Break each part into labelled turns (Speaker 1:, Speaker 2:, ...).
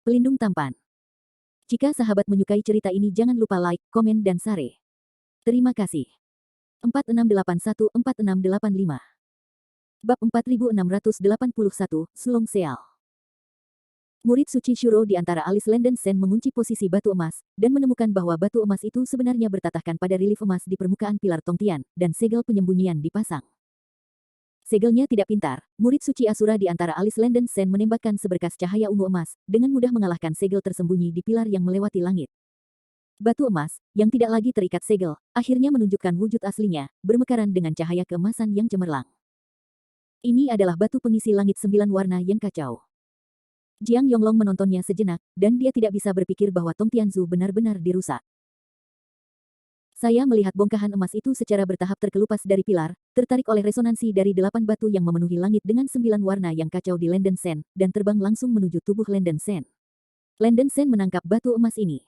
Speaker 1: Pelindung tampan. Jika sahabat menyukai cerita ini jangan lupa like, komen dan share. Terima kasih. 4681-4685 Bab 4681, Sulong Seal. Murid suci Shuro di antara alis Lenden Sen mengunci posisi batu emas, dan menemukan bahwa batu emas itu sebenarnya bertatahkan pada relief emas di permukaan pilar Tongtian, dan segel penyembunyian dipasang. Segelnya tidak pintar, murid suci Asura di antara alis Lenden Sen menembakkan seberkas cahaya ungu emas, dengan mudah mengalahkan segel tersembunyi di pilar yang melewati langit. Batu emas, yang tidak lagi terikat segel, akhirnya menunjukkan wujud aslinya, bermekaran dengan cahaya keemasan yang cemerlang. Ini adalah batu pengisi langit 9 warna yang kacau. Jiang Yonglong menontonnya sejenak, dan dia tidak bisa berpikir bahwa Tongtianzu benar-benar dirusak. Saya melihat bongkahan emas itu secara bertahap terkelupas dari pilar, tertarik oleh resonansi dari 8 batu yang memenuhi langit dengan 9 warna yang kacau di Lenden Sen, dan terbang langsung menuju tubuh Lenden Sen. Lenden Sen menangkap batu emas ini.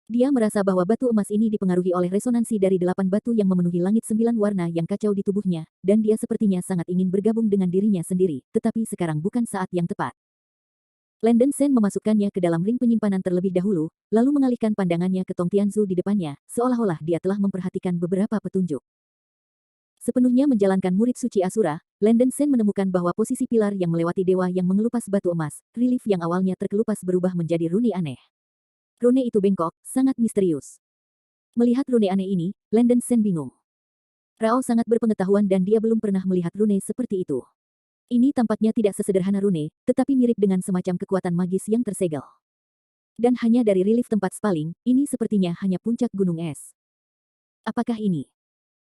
Speaker 1: Dia merasa bahwa batu emas ini dipengaruhi oleh resonansi dari 8 batu yang memenuhi langit 9 warna yang kacau di tubuhnya, dan dia sepertinya sangat ingin bergabung dengan dirinya sendiri, tetapi sekarang bukan saat yang tepat. Lenden Sen memasukkannya ke dalam ring penyimpanan terlebih dahulu, lalu mengalihkan pandangannya ke Tongtianzu di depannya, seolah-olah dia telah memperhatikan beberapa petunjuk. Sepenuhnya menjalankan murid suci Asura, Lenden Sen menemukan bahwa posisi pilar yang melewati dewa yang mengelupas batu emas, relief yang awalnya terkelupas berubah menjadi rune aneh. Rune itu bengkok, sangat misterius. Melihat rune aneh ini, Lenden Sen bingung. Rao sangat berpengetahuan dan dia belum pernah melihat rune seperti itu. Ini tampaknya tidak sesederhana rune, tetapi mirip dengan semacam kekuatan magis yang tersegel. Dan hanya dari relief tempat spaling, ini sepertinya hanya puncak gunung es. Apakah ini?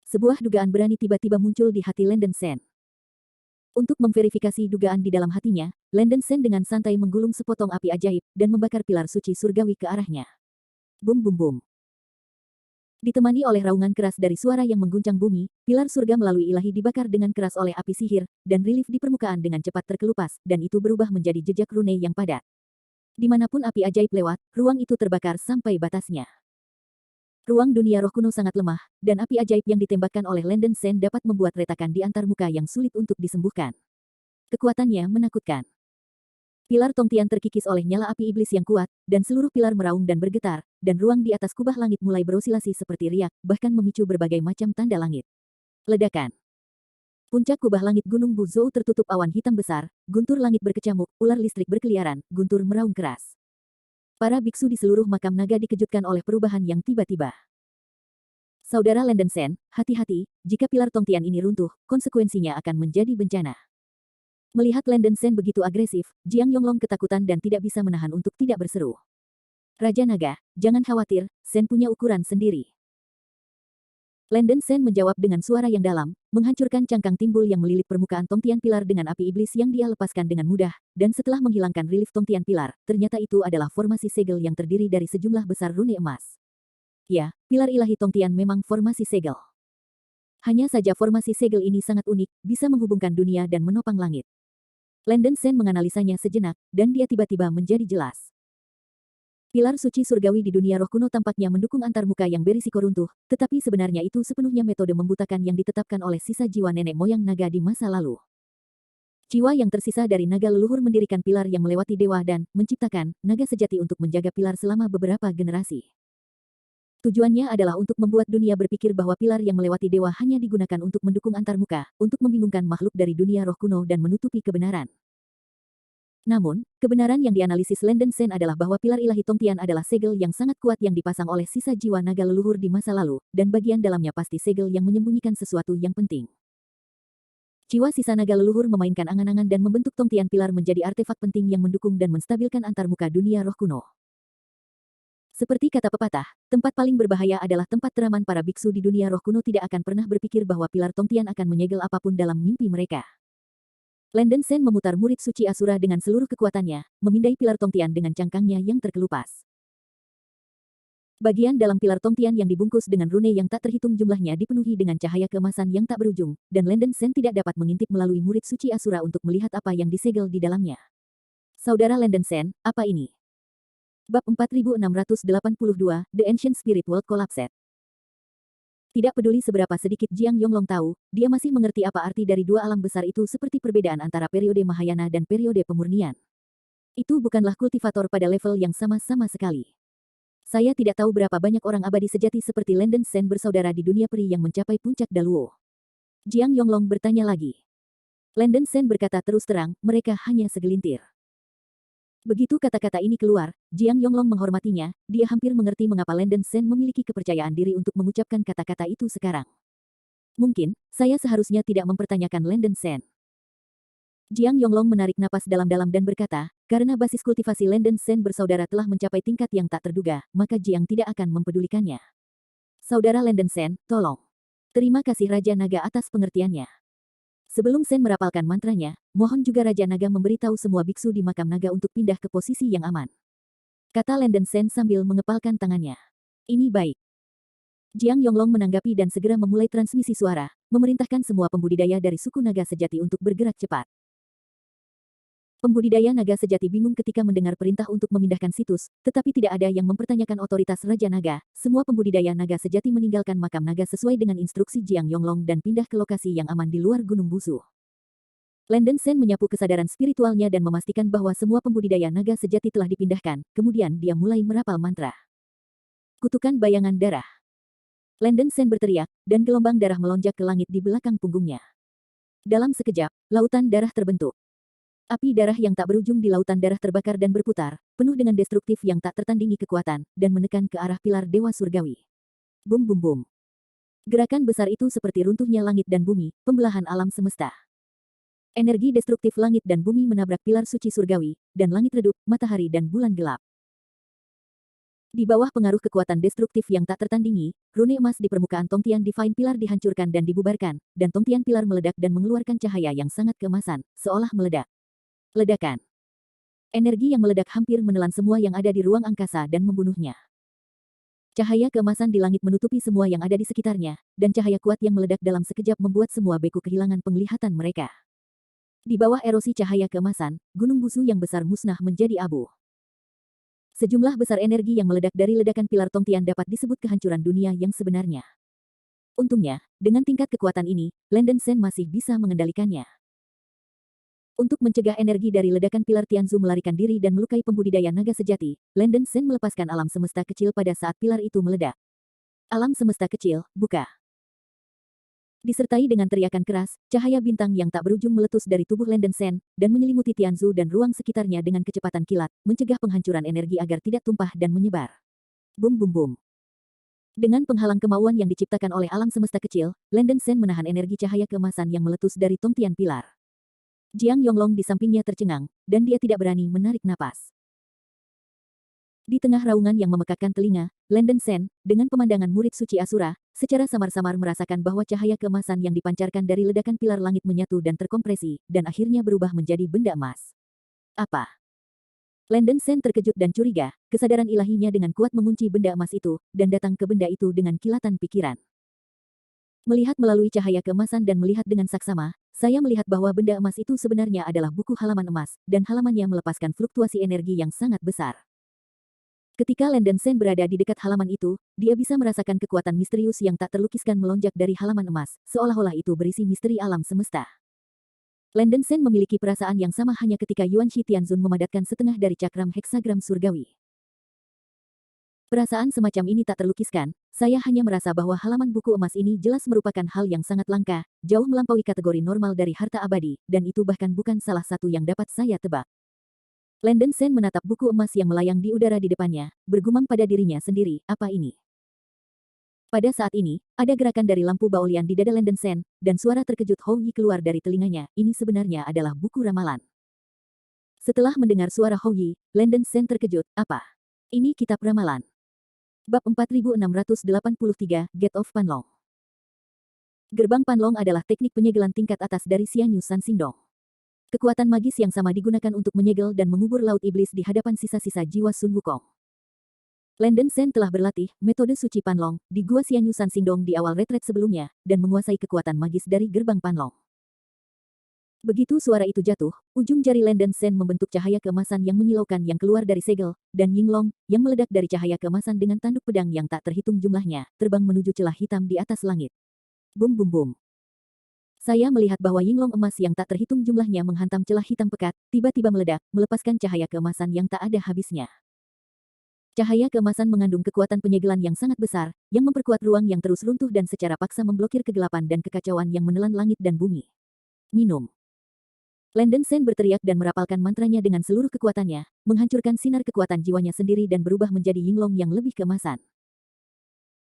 Speaker 1: Sebuah dugaan berani tiba-tiba muncul di hati Lenden Sen. Untuk memverifikasi dugaan di dalam hatinya, Lenden Sen dengan santai menggulung sepotong api ajaib, dan membakar pilar suci surgawi ke arahnya. Bum bum bum. Ditemani oleh raungan keras dari suara yang mengguncang bumi, pilar surga melalui ilahi dibakar dengan keras oleh api sihir, dan relief di permukaan dengan cepat terkelupas, dan itu berubah menjadi jejak rune yang padat. Dimanapun api ajaib lewat, ruang itu terbakar sampai batasnya. Ruang dunia roh kuno sangat lemah, dan api ajaib yang ditembakkan oleh Lenden Sen dapat membuat retakan di antar muka yang sulit untuk disembuhkan. Kekuatannya menakutkan. Pilar Tongtian terkikis oleh nyala api iblis yang kuat, dan seluruh pilar meraung dan bergetar, dan ruang di atas kubah langit mulai berosilasi seperti riak, bahkan memicu berbagai macam tanda langit. Ledakan. Puncak kubah langit Gunung Buzhou tertutup awan hitam besar, guntur langit berkecamuk, ular listrik berkeliaran, guntur meraung keras. Para biksu di seluruh makam naga dikejutkan oleh perubahan yang tiba-tiba. Saudara Lenden Sen, hati-hati, jika pilar Tongtian ini runtuh, konsekuensinya akan menjadi bencana. Melihat Lenden Sen begitu agresif, Jiang Yonglong ketakutan dan tidak bisa menahan untuk tidak berseru. Raja Naga, jangan khawatir, Sen punya ukuran sendiri. Lenden Sen menjawab dengan suara yang dalam, menghancurkan cangkang timbul yang melilit permukaan Tongtian pilar dengan api iblis yang dia lepaskan dengan mudah, dan setelah menghilangkan relief Tongtian pilar, ternyata itu adalah formasi segel yang terdiri dari sejumlah besar rune emas. Ya, pilar ilahi Tongtian memang formasi segel. Hanya saja formasi segel ini sangat unik, bisa menghubungkan dunia dan menopang langit. Lenden Sen menganalisanya sejenak, dan dia tiba-tiba menjadi jelas. Pilar suci surgawi di dunia roh kuno tampaknya mendukung antar muka yang berisiko runtuh, tetapi sebenarnya itu sepenuhnya metode membutakan yang ditetapkan oleh sisa jiwa nenek moyang naga di masa lalu. Jiwa yang tersisa dari naga leluhur mendirikan pilar yang melewati dewa dan menciptakan naga sejati untuk menjaga pilar selama beberapa generasi. Tujuannya adalah untuk membuat dunia berpikir bahwa pilar yang melewati dewa hanya digunakan untuk mendukung antar muka, untuk membingungkan makhluk dari dunia roh kuno dan menutupi kebenaran. Namun, kebenaran yang dianalisis Lenden Sen adalah bahwa pilar ilahi Tongtian adalah segel yang sangat kuat yang dipasang oleh sisa jiwa naga leluhur di masa lalu, dan bagian dalamnya pasti segel yang menyembunyikan sesuatu yang penting. Jiwa sisa naga leluhur memainkan angan-angan dan membentuk Tongtian pilar menjadi artefak penting yang mendukung dan menstabilkan antar muka dunia roh kuno. Seperti kata pepatah, tempat paling berbahaya adalah tempat teraman para biksu di dunia roh kuno tidak akan pernah berpikir bahwa pilar Tongtian akan menyegel apapun dalam mimpi mereka. Lenden Sen memutar murid suci Asura dengan seluruh kekuatannya, memindai pilar Tongtian dengan cangkangnya yang terkelupas. Bagian dalam pilar Tongtian yang dibungkus dengan rune yang tak terhitung jumlahnya dipenuhi dengan cahaya keemasan yang tak berujung, dan Lenden Sen tidak dapat mengintip melalui murid suci Asura untuk melihat apa yang disegel di dalamnya. Saudara Lenden Sen, apa ini? Bab 4682, The Ancient Spirit World Collapsed. Tidak peduli seberapa sedikit Jiang Yonglong tahu, dia masih mengerti apa arti dari dua alam besar itu seperti perbedaan antara periode Mahayana dan periode pemurnian. Itu bukanlah kultivator pada level yang sama sekali. Saya tidak tahu berapa banyak orang abadi sejati seperti Landen Sen bersaudara di dunia peri yang mencapai puncak Daluo. Jiang Yonglong bertanya lagi. Landen Sen berkata terus terang, mereka hanya segelintir. Begitu kata-kata ini keluar, Jiang Yonglong menghormatinya, dia hampir mengerti mengapa Landen Sen memiliki kepercayaan diri untuk mengucapkan kata-kata itu sekarang. Mungkin, saya seharusnya tidak mempertanyakan Landen Sen. Jiang Yonglong menarik napas dalam-dalam dan berkata, karena basis kultivasi Landen Sen bersaudara telah mencapai tingkat yang tak terduga, maka Jiang tidak akan mempedulikannya. Saudara Landen Sen, tolong. Terima kasih Raja Naga atas pengertiannya. Sebelum Sen merapalkan mantranya, mohon juga Raja Naga memberitahu semua biksu di makam naga untuk pindah ke posisi yang aman. Kata Landen Sen sambil mengepalkan tangannya. Ini baik. Jiang Yonglong menanggapi dan segera memulai transmisi suara, memerintahkan semua pembudidaya dari suku naga sejati untuk bergerak cepat. Pembudidaya naga sejati bingung ketika mendengar perintah untuk memindahkan situs, tetapi tidak ada yang mempertanyakan otoritas Raja Naga. Semua pembudidaya naga sejati meninggalkan makam naga sesuai dengan instruksi Jiang Yonglong dan pindah ke lokasi yang aman di luar Gunung Busu. Landen Sen menyapu kesadaran spiritualnya dan memastikan bahwa semua pembudidaya naga sejati telah dipindahkan, kemudian dia mulai merapal mantra. Kutukan bayangan darah. Landen Sen berteriak, dan gelombang darah melonjak ke langit di belakang punggungnya. Dalam sekejap, lautan darah terbentuk. Api darah yang tak berujung di lautan darah terbakar dan berputar, penuh dengan destruktif yang tak tertandingi kekuatan, dan menekan ke arah pilar Dewa Surgawi. Bum bum bum. Gerakan besar itu seperti runtuhnya langit dan bumi, pembelahan alam semesta. Energi destruktif langit dan bumi menabrak pilar suci surgawi, dan langit redup, matahari dan bulan gelap. Di bawah pengaruh kekuatan destruktif yang tak tertandingi, rune emas di permukaan Tongtian Divine Pilar dihancurkan dan dibubarkan, dan Tongtian Pilar meledak dan mengeluarkan cahaya yang sangat keemasan, seolah meledak. Ledakan. Energi yang meledak hampir menelan semua yang ada di ruang angkasa dan membunuhnya. Cahaya keemasan di langit menutupi semua yang ada di sekitarnya, dan cahaya kuat yang meledak dalam sekejap membuat semua beku kehilangan penglihatan mereka. Di bawah erosi cahaya keemasan, gunung busu yang besar musnah menjadi abu. Sejumlah besar energi yang meledak dari ledakan pilar Tongtian dapat disebut kehancuran dunia yang sebenarnya. Untungnya, dengan tingkat kekuatan ini, Landen Sen masih bisa mengendalikannya. Untuk mencegah energi dari ledakan pilar Tianzu melarikan diri dan melukai pembudidaya naga sejati, Landen Sen melepaskan alam semesta kecil pada saat pilar itu meledak. Alam semesta kecil, buka. Disertai dengan teriakan keras, cahaya bintang yang tak berujung meletus dari tubuh Landen Sen, dan menyelimuti Tianzu dan ruang sekitarnya dengan kecepatan kilat, mencegah penghancuran energi agar tidak tumpah dan menyebar. Bum bum bum. Dengan penghalang kemauan yang diciptakan oleh alam semesta kecil, Landen Sen menahan energi cahaya keemasan yang meletus dari Tongtian Pilar. Jiang Yonglong di sampingnya tercengang, dan dia tidak berani menarik napas. Di tengah raungan yang memekakkan telinga, Landen Sen, dengan pemandangan murid suci Asura, secara samar-samar merasakan bahwa cahaya keemasan yang dipancarkan dari ledakan pilar langit menyatu dan terkompresi, dan akhirnya berubah menjadi benda emas. Apa? Landen Sen terkejut dan curiga, kesadaran ilahinya dengan kuat mengunci benda emas itu, dan datang ke benda itu dengan kilatan pikiran. Melihat melalui cahaya keemasan dan melihat dengan saksama, saya melihat bahwa benda emas itu sebenarnya adalah buku halaman emas, dan halamannya melepaskan fluktuasi energi yang sangat besar. Ketika Landen Sen berada di dekat halaman itu, dia bisa merasakan kekuatan misterius yang tak terlukiskan melonjak dari halaman emas, seolah-olah itu berisi misteri alam semesta. Landen Sen memiliki perasaan yang sama hanya ketika Yuan Shi Tianzun memadatkan setengah dari cakram heksagram surgawi. Perasaan semacam ini tak terlukiskan, saya hanya merasa bahwa halaman buku emas ini jelas merupakan hal yang sangat langka, jauh melampaui kategori normal dari harta abadi, dan itu bahkan bukan salah satu yang dapat saya tebak. Landen Sen menatap buku emas yang melayang di udara di depannya, bergumam pada dirinya sendiri, apa ini? Pada saat ini, ada gerakan dari lampu baolian di dada Landen Sen, dan suara terkejut Hou Yi keluar dari telinganya, ini sebenarnya adalah buku ramalan. Setelah mendengar suara Hou Yi, Landen Sen terkejut, apa? Ini kitab ramalan. Bab 4683, Gate of Panlong. Gerbang Panlong adalah teknik penyegelan tingkat atas dari Xianyu San Xingdong. Kekuatan magis yang sama digunakan untuk menyegel dan mengubur laut iblis di hadapan sisa-sisa jiwa Sun Wukong. Landen Sen telah berlatih metode suci Panlong di Gua Xianyu San Xingdong di awal retret sebelumnya, dan menguasai kekuatan magis dari gerbang Panlong. Begitu suara itu jatuh, ujung jari Landen Sen membentuk cahaya keemasan yang menyilaukan yang keluar dari segel, dan Yinglong, yang meledak dari cahaya keemasan dengan tanduk pedang yang tak terhitung jumlahnya, terbang menuju celah hitam di atas langit. Bum bum bum. Saya melihat bahwa yinglong emas yang tak terhitung jumlahnya menghantam celah hitam pekat, tiba-tiba meledak, melepaskan cahaya keemasan yang tak ada habisnya. Cahaya keemasan mengandung kekuatan penyegelan yang sangat besar, yang memperkuat ruang yang terus runtuh dan secara paksa memblokir kegelapan dan kekacauan yang menelan langit dan bumi. Minum. Landen Sen berteriak dan merapalkan mantranya dengan seluruh kekuatannya, menghancurkan sinar kekuatan jiwanya sendiri dan berubah menjadi yinglong yang lebih keemasan.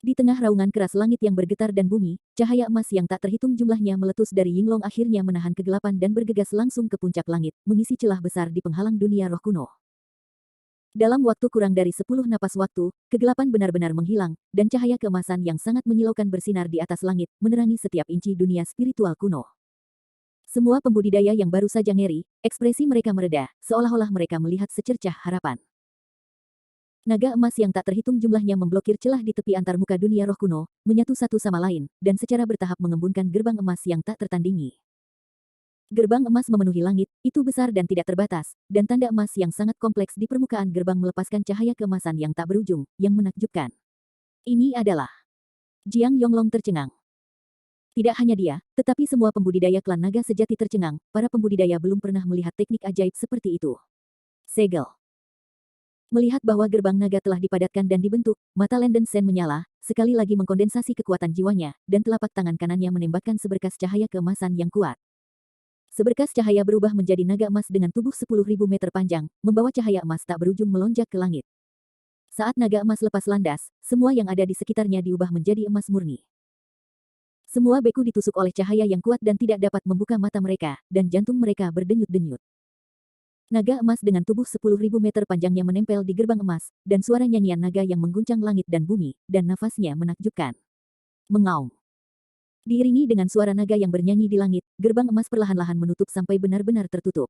Speaker 1: Di tengah raungan keras langit yang bergetar dan bumi, cahaya emas yang tak terhitung jumlahnya meletus dari yinglong akhirnya menahan kegelapan dan bergegas langsung ke puncak langit, mengisi celah besar di penghalang dunia roh kuno. Dalam waktu kurang dari 10 napas waktu, kegelapan benar-benar menghilang, dan cahaya keemasan yang sangat menyilaukan bersinar di atas langit, menerangi setiap inci dunia spiritual kuno. Semua pembudidaya yang baru saja ngeri, ekspresi mereka mereda, seolah-olah mereka melihat secercah harapan. Naga emas yang tak terhitung jumlahnya memblokir celah di tepi antarmuka dunia roh kuno, menyatu satu sama lain, dan secara bertahap mengembunkan gerbang emas yang tak tertandingi. Gerbang emas memenuhi langit, itu besar dan tidak terbatas, dan tanda emas yang sangat kompleks di permukaan gerbang melepaskan cahaya keemasan yang tak berujung, yang menakjubkan. Ini adalah Jiang Yonglong tercengang. Tidak hanya dia, tetapi semua pembudidaya klan naga sejati tercengang, para pembudidaya belum pernah melihat teknik ajaib seperti itu. Segel. Melihat bahwa gerbang naga telah dipadatkan dan dibentuk, mata Landen Sen menyala, sekali lagi mengkondensasi kekuatan jiwanya, dan telapak tangan kanannya menembakkan seberkas cahaya keemasan yang kuat. Seberkas cahaya berubah menjadi naga emas dengan tubuh 10.000 meter panjang, membawa cahaya emas tak berujung melonjak ke langit. Saat naga emas lepas landas, semua yang ada di sekitarnya diubah menjadi emas murni. Semua beku ditusuk oleh cahaya yang kuat dan tidak dapat membuka mata mereka, dan jantung mereka berdenyut-denyut. Naga emas dengan tubuh 10.000 meter panjangnya menempel di gerbang emas, dan suara nyanyian naga yang mengguncang langit dan bumi, dan nafasnya menakjubkan. Mengaum. Diiringi dengan suara naga yang bernyanyi di langit, gerbang emas perlahan-lahan menutup sampai benar-benar tertutup.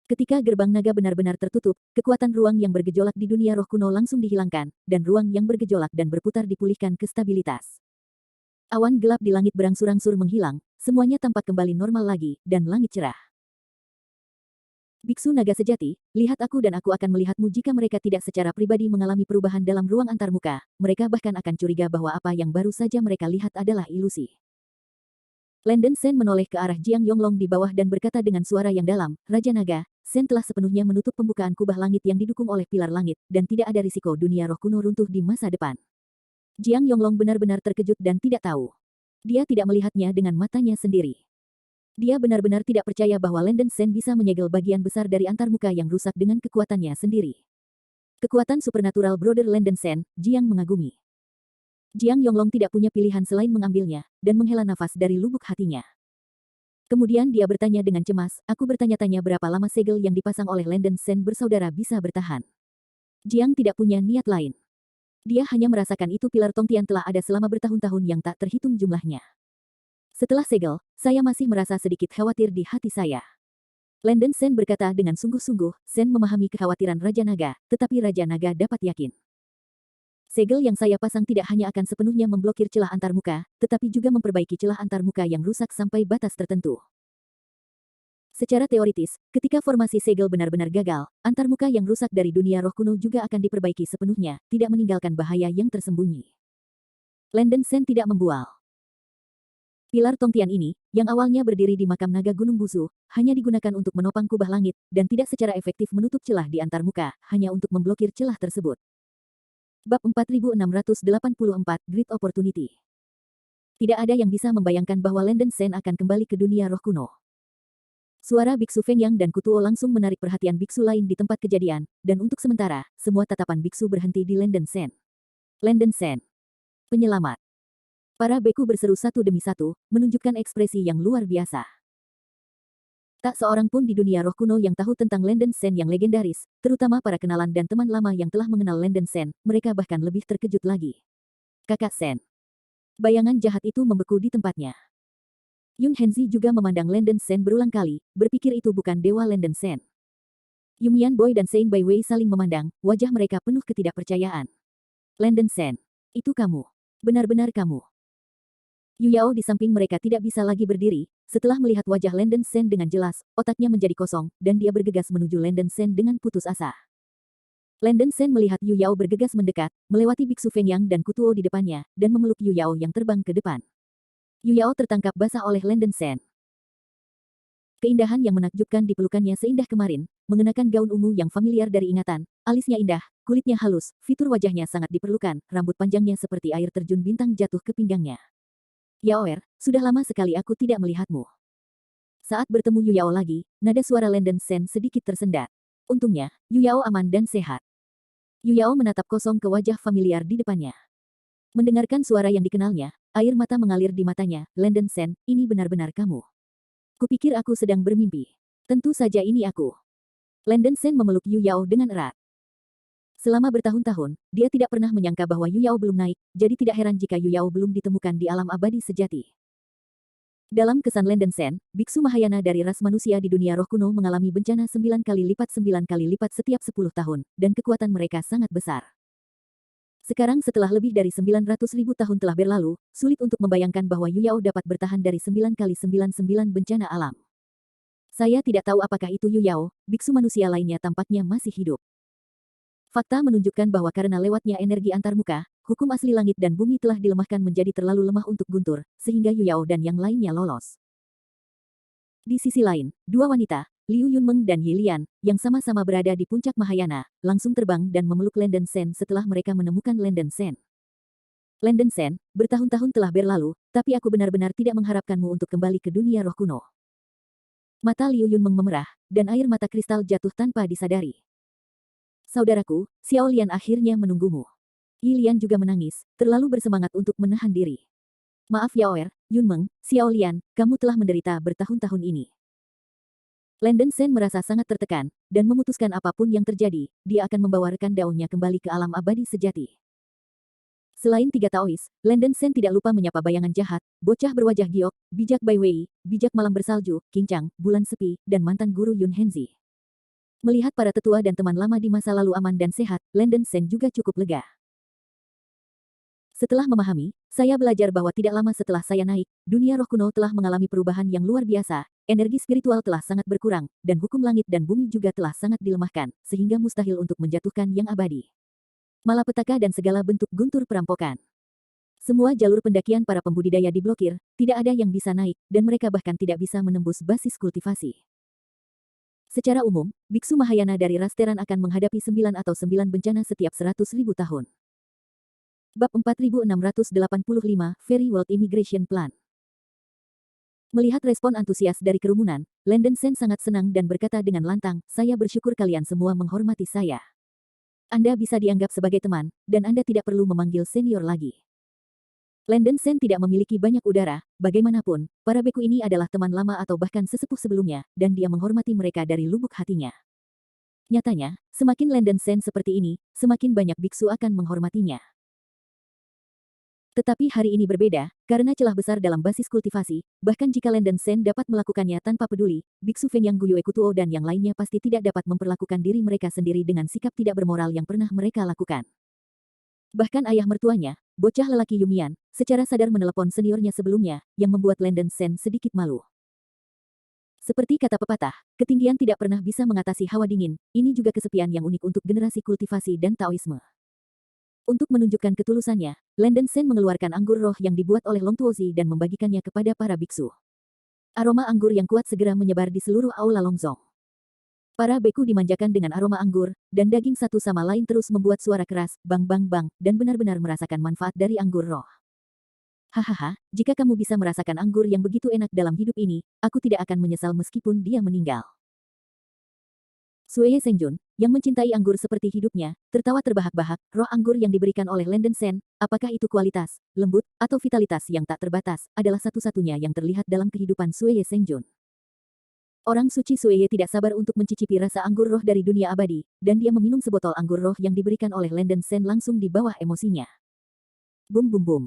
Speaker 1: Ketika gerbang naga benar-benar tertutup, kekuatan ruang yang bergejolak di dunia roh kuno langsung dihilangkan, dan ruang yang bergejolak dan berputar dipulihkan ke stabilitas. Awan gelap di langit berangsur-angsur menghilang, semuanya tampak kembali normal lagi, dan langit cerah. Biksu naga sejati, lihat aku dan aku akan melihatmu jika mereka tidak secara pribadi mengalami perubahan dalam ruang antarmuka, mereka bahkan akan curiga bahwa apa yang baru saja mereka lihat adalah ilusi. Landen Sen menoleh ke arah Jiang Yonglong di bawah dan berkata dengan suara yang dalam, Raja Naga, Sen telah sepenuhnya menutup pembukaan kubah langit yang didukung oleh pilar langit, dan tidak ada risiko dunia roh kuno runtuh di masa depan. Jiang Yonglong benar-benar terkejut dan tidak tahu. Dia tidak melihatnya dengan matanya sendiri. Dia benar-benar tidak percaya bahwa Landen Sen bisa menyegel bagian besar dari antarmuka yang rusak dengan kekuatannya sendiri. Kekuatan supernatural Brother Landen Sen, Jiang mengagumi. Jiang Yonglong tidak punya pilihan selain mengambilnya, dan menghela nafas dari lubuk hatinya. Kemudian dia bertanya dengan cemas, aku bertanya-tanya berapa lama segel yang dipasang oleh Landen Sen bersaudara bisa bertahan. Jiang tidak punya niat lain. Dia hanya merasakan itu pilar Tongtian telah ada selama bertahun-tahun yang tak terhitung jumlahnya. Setelah segel, saya masih merasa sedikit khawatir di hati saya. Landen Sen berkata dengan sungguh-sungguh, Sen memahami kekhawatiran Raja Naga, tetapi Raja Naga dapat yakin. Segel yang saya pasang tidak hanya akan sepenuhnya memblokir celah antarmuka, tetapi juga memperbaiki celah antarmuka yang rusak sampai batas tertentu. Secara teoritis, ketika formasi segel benar-benar gagal, antarmuka yang rusak dari dunia roh kuno juga akan diperbaiki sepenuhnya, tidak meninggalkan bahaya yang tersembunyi. Landen Sen tidak membual. Pilar Tongtian ini, yang awalnya berdiri di makam naga Gunung Busu, hanya digunakan untuk menopang kubah langit, dan tidak secara efektif menutup celah di antarmuka, hanya untuk memblokir celah tersebut. Bab 4684, Great Opportunity. Tidak ada yang bisa membayangkan bahwa Landen Sen akan kembali ke dunia roh kuno. Suara Biksu Feng Yang dan Kutuo langsung menarik perhatian biksu lain di tempat kejadian, dan untuk sementara, semua tatapan biksu berhenti di Landen Sen. Landen Sen. Penyelamat. Para beku berseru satu demi satu, menunjukkan ekspresi yang luar biasa. Tak seorang pun di dunia roh kuno yang tahu tentang Landen Sen yang legendaris, terutama para kenalan dan teman lama yang telah mengenal Landen Sen, mereka bahkan lebih terkejut lagi. Kakak Sen. Bayangan jahat itu membeku di tempatnya. Yun Henzi juga memandang Landen Sen berulang kali, berpikir itu bukan dewa Landen Sen. Yumian Boy dan Sein Bai Wei saling memandang, wajah mereka penuh ketidakpercayaan. Landen Sen. Itu kamu. Benar-benar kamu. Yu Yao di samping mereka tidak bisa lagi berdiri, setelah melihat wajah Landen Sen dengan jelas, otaknya menjadi kosong, dan dia bergegas menuju Landen Sen dengan putus asa. Landen Sen melihat Yu Yao bergegas mendekat, melewati Biksu Feng Yang dan Kutuo di depannya, dan memeluk Yu Yao yang terbang ke depan. Yu Yao tertangkap basah oleh Landen Sen. Keindahan yang menakjubkan di pelukannya seindah kemarin, mengenakan gaun ungu yang familiar dari ingatan, alisnya indah, kulitnya halus, fitur wajahnya sangat diperlukan, rambut panjangnya seperti air terjun bintang jatuh ke pinggangnya. Yaoer, sudah lama sekali aku tidak melihatmu. Saat bertemu Yu Yao lagi, nada suara Landen Sen sedikit tersendat. Untungnya, Yu Yao aman dan sehat. Yu Yao menatap kosong ke wajah familiar di depannya. Mendengarkan suara yang dikenalnya, air mata mengalir di matanya. Landen Sen, ini benar-benar kamu. Kupikir aku sedang bermimpi. Tentu saja ini aku. Landen Sen memeluk Yu Yao dengan erat. Selama bertahun-tahun, dia tidak pernah menyangka bahwa Yu Yao belum naik, jadi tidak heran jika Yu Yao belum ditemukan di alam abadi sejati. Dalam kesan Landen Sen, biksu Mahayana dari ras manusia di dunia roh kuno mengalami bencana 9 kali lipat setiap 10 tahun, dan kekuatan mereka sangat besar. Sekarang setelah lebih dari 900.000 tahun telah berlalu, sulit untuk membayangkan bahwa Yu Yao dapat bertahan dari 9 kali 99 bencana alam. Saya tidak tahu apakah itu Yu Yao, biksu manusia lainnya tampaknya masih hidup. Fakta menunjukkan bahwa karena lewatnya energi antarmuka, hukum asli langit dan bumi telah dilemahkan menjadi terlalu lemah untuk guntur, sehingga Yu Yao dan yang lainnya lolos. Di sisi lain, dua wanita, Liu Yunmeng dan Yi Lian, yang sama-sama berada di puncak Mahayana, langsung terbang dan memeluk Landen Sen setelah mereka menemukan Landen Sen. Landen Sen, bertahun-tahun telah berlalu, tapi aku benar-benar tidak mengharapkanmu untuk kembali ke dunia roh kuno. Mata Liu Yunmeng memerah, dan air mata kristal jatuh tanpa disadari. Saudaraku, Xiao Lian akhirnya menunggumu. Yi Lian juga menangis, terlalu bersemangat untuk menahan diri. Maaf Yaoer, Yunmeng, Xiao Lian, kamu telah menderita bertahun-tahun ini. Landen Sen merasa sangat tertekan, dan memutuskan apapun yang terjadi, dia akan membawa rekan daunnya kembali ke alam abadi sejati. Selain tiga Taois, Landen Sen tidak lupa menyapa bayangan jahat, bocah berwajah giok, bijak Bai Wei, bijak malam bersalju, King bulan sepi, dan mantan guru Yun Henzi. Melihat para tetua dan teman lama di masa lalu aman dan sehat, Landen Sen juga cukup lega. Setelah memahami, saya belajar bahwa tidak lama setelah saya naik, dunia roh kuno telah mengalami perubahan yang luar biasa, energi spiritual telah sangat berkurang, dan hukum langit dan bumi juga telah sangat dilemahkan, sehingga mustahil untuk menjatuhkan yang abadi. Malapetaka dan segala bentuk guntur perampokan. Semua jalur pendakian para pembudidaya diblokir, tidak ada yang bisa naik, dan mereka bahkan tidak bisa menembus basis kultivasi. Secara umum, biksu Mahayana dari ras Teran akan menghadapi 9 atau 9 bencana setiap 100.000 tahun. Bab 4685, Very World Immigration Plan. Melihat respon antusias dari kerumunan, Landen Sen sangat senang dan berkata dengan lantang, saya bersyukur kalian semua menghormati saya. Anda bisa dianggap sebagai teman, dan Anda tidak perlu memanggil senior lagi. Landen Sen tidak memiliki banyak udara, bagaimanapun, para beku ini adalah teman lama atau bahkan sesepuh sebelumnya, dan dia menghormati mereka dari lubuk hatinya. Nyatanya, semakin Landen Sen seperti ini, semakin banyak biksu akan menghormatinya. Tetapi hari ini berbeda, karena celah besar dalam basis kultivasi, bahkan jika Landen Sen dapat melakukannya tanpa peduli, biksu Feng Yang Guyue Kutuo dan yang lainnya pasti tidak dapat memperlakukan diri mereka sendiri dengan sikap tidak bermoral yang pernah mereka lakukan. Bahkan ayah mertuanya, bocah lelaki Yumian, secara sadar menelepon seniornya sebelumnya, yang membuat Landen Sen sedikit malu. Seperti kata pepatah, ketinggian tidak pernah bisa mengatasi hawa dingin, ini juga kesepian yang unik untuk generasi kultivasi dan Taoisme. Untuk menunjukkan ketulusannya, Landen Sen mengeluarkan anggur roh yang dibuat oleh Long Tuozi dan membagikannya kepada para biksu. Aroma anggur yang kuat segera menyebar di seluruh aula Longzong. Para beku dimanjakan dengan aroma anggur, dan daging satu sama lain terus membuat suara keras, bang bang bang, dan benar-benar merasakan manfaat dari anggur roh. Hahaha, jika kamu bisa merasakan anggur yang begitu enak dalam hidup ini, aku tidak akan menyesal meskipun dia meninggal. Sueye Sengjun, yang mencintai anggur seperti hidupnya, tertawa terbahak-bahak, roh anggur yang diberikan oleh Landen Sen, apakah itu kualitas, lembut, atau vitalitas yang tak terbatas, adalah satu-satunya yang terlihat dalam kehidupan Sueye Sengjun. Orang suci Sueye tidak sabar untuk mencicipi rasa anggur roh dari dunia abadi, dan dia meminum sebotol anggur roh yang diberikan oleh Landen Sen langsung di bawah emosinya. Bum bum bum.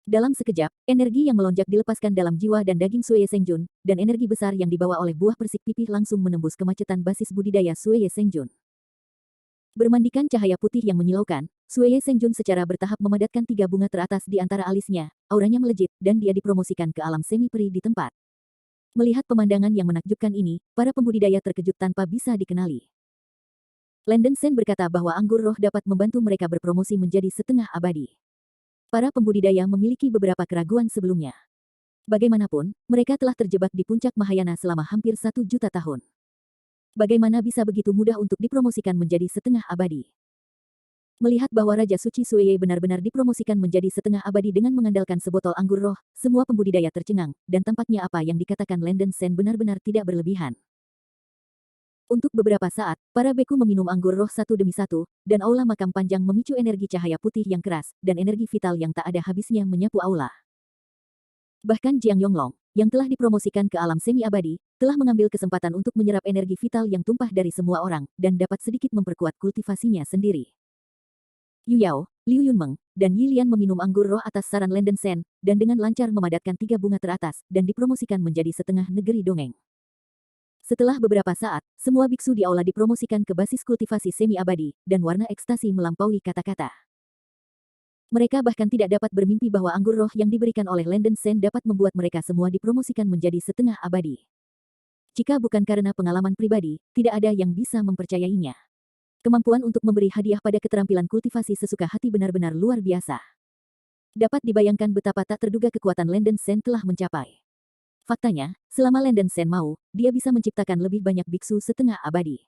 Speaker 1: Dalam sekejap, energi yang melonjak dilepaskan dalam jiwa dan daging Sueye Sengjun, dan energi besar yang dibawa oleh buah persik pipih langsung menembus kemacetan basis budidaya Sueye Sengjun. Bermandikan cahaya putih yang menyilaukan, Sueye Sengjun secara bertahap memadatkan 3 bunga teratas di antara alisnya, auranya melejit, dan dia dipromosikan ke alam semi-peri di tempat. Melihat pemandangan yang menakjubkan ini, para pembudidaya terkejut tanpa bisa dikenali. Landen Sen berkata bahwa anggur roh dapat membantu mereka berpromosi menjadi setengah abadi. para pembudidaya memiliki beberapa keraguan sebelumnya. Bagaimanapun, mereka telah terjebak di puncak Mahayana selama hampir 1 juta tahun. Bagaimana bisa begitu mudah untuk dipromosikan menjadi setengah abadi? Melihat bahwa Raja Suci Sueye benar-benar dipromosikan menjadi setengah abadi dengan mengandalkan sebotol anggur roh, semua pembudidaya tercengang, dan tampaknya apa yang dikatakan Landen Sen benar-benar tidak berlebihan. Untuk beberapa saat, para beku meminum anggur roh satu demi satu, dan aula makam panjang memicu energi cahaya putih yang keras, dan energi vital yang tak ada habisnya menyapu aula. Bahkan Jiang Yonglong, yang telah dipromosikan ke alam semi-abadi, telah mengambil kesempatan untuk menyerap energi vital yang tumpah dari semua orang, dan dapat sedikit memperkuat kultivasinya sendiri. Yu Yao, Liu Yunmeng, dan Yi Lian meminum anggur roh atas saran Landen Sen, dan dengan lancar memadatkan 3 bunga teratas, dan dipromosikan menjadi setengah negeri dongeng. Setelah beberapa saat, semua biksu di aula dipromosikan ke basis kultivasi semi-abadi, dan warna ekstasi melampaui kata-kata. Mereka bahkan tidak dapat bermimpi bahwa anggur roh yang diberikan oleh Landen Sen dapat membuat mereka semua dipromosikan menjadi setengah abadi. Jika bukan karena pengalaman pribadi, tidak ada yang bisa mempercayainya. Kemampuan untuk memberi hadiah pada keterampilan kultivasi sesuka hati benar-benar luar biasa. Dapat dibayangkan betapa tak terduga kekuatan Landen Sen telah mencapai. Faktanya, selama Landen Sen mau, dia bisa menciptakan lebih banyak biksu setengah abadi.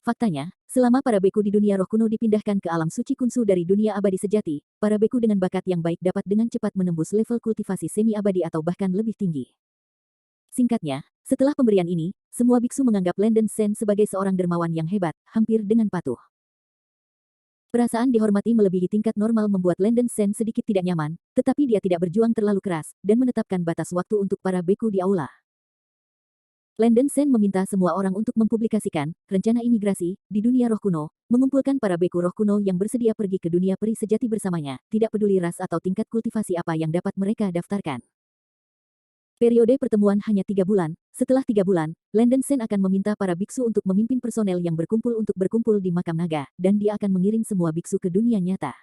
Speaker 1: Faktanya, selama para beku di dunia roh kuno dipindahkan ke alam suci kunsu dari dunia abadi sejati, para beku dengan bakat yang baik dapat dengan cepat menembus level kultivasi semi-abadi atau bahkan lebih tinggi. Singkatnya, setelah pemberian ini, semua biksu menganggap Landen Sen sebagai seorang dermawan yang hebat, hampir dengan patuh. Perasaan dihormati melebihi tingkat normal membuat Landen Sen sedikit tidak nyaman, tetapi dia tidak berjuang terlalu keras, dan menetapkan batas waktu untuk para beku di aula. Landen Sen meminta semua orang untuk mempublikasikan rencana imigrasi di dunia roh kuno, mengumpulkan para beku roh kuno yang bersedia pergi ke dunia peri sejati bersamanya, tidak peduli ras atau tingkat kultivasi apa yang dapat mereka daftarkan. Periode pertemuan hanya 3 bulan. Setelah 3 bulan, Landen Sen akan meminta para biksu untuk memimpin personel yang berkumpul untuk berkumpul di makam naga, dan dia akan mengiring semua biksu ke dunia nyata.